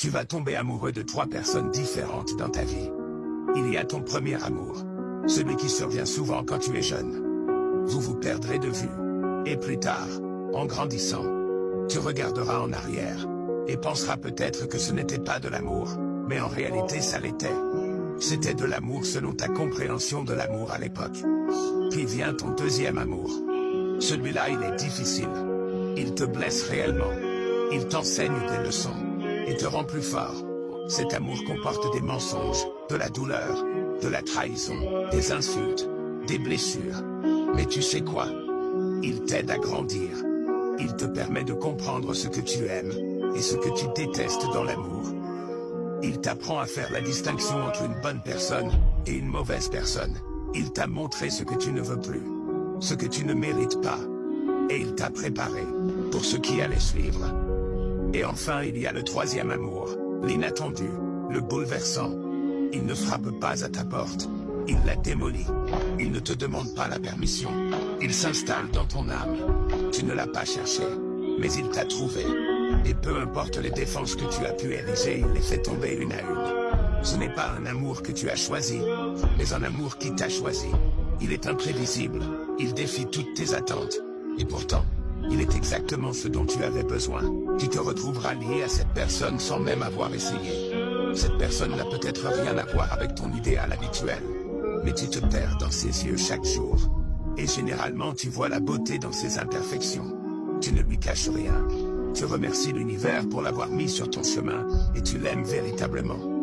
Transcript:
Tu vas tomber amoureux de 3 personnes différentes dans ta vie. Il y a ton premier amour, celui qui survient souvent quand tu es jeune. Vous vous perdrez de vue. Et plus tard, en grandissant, tu regarderas en arrière et penseras peut-être que ce n'était pas de l'amour, mais en réalité ça l'était. C'était de l'amour selon ta compréhension de l'amour à l'époque. Puis vient ton deuxième amour. Celui-là, il est difficile. Il te blesse réellement. Il t'enseigne des leçons et te rend plus fort. Cet amour comporte des mensonges, de la douleur, de la trahison, des insultes, des blessures. Mais tu sais quoi? Il t'aide à grandir. Il te permet de comprendre ce que tu aimes et ce que tu détestes dans l'amour. Il t'apprend à faire la distinction entre une bonne personne et une mauvaise personne. Il t'a montré ce que tu ne veux plus, ce que tu ne mérites pas. Et il t'a préparé pour ce qui allait suivre. Et enfin, il y a le troisième amour, l'inattendu, le bouleversant. Il ne frappe pas à ta porte, il la démolit. Il ne te demande pas la permission. Il s'installe dans ton âme. Tu ne l'as pas cherché, mais il t'a trouvé. Et peu importe les défenses que tu as pu ériger, il les fait tomber une à une. Ce n'est pas un amour que tu as choisi, mais un amour qui t'a choisi. Il est imprévisible, il défie toutes tes attentes. Et pourtant, il est exactement ce dont tu avais besoin. Tu te retrouveras lié à cette personne sans même avoir essayé. Cette personne n'a peut-être rien à voir avec ton idéal habituel, mais tu te perds dans ses yeux chaque jour. Et généralement tu vois la beauté dans ses imperfections. Tu ne lui caches rien. Tu remercies l'univers pour l'avoir mis sur ton chemin, et tu l'aimes véritablement.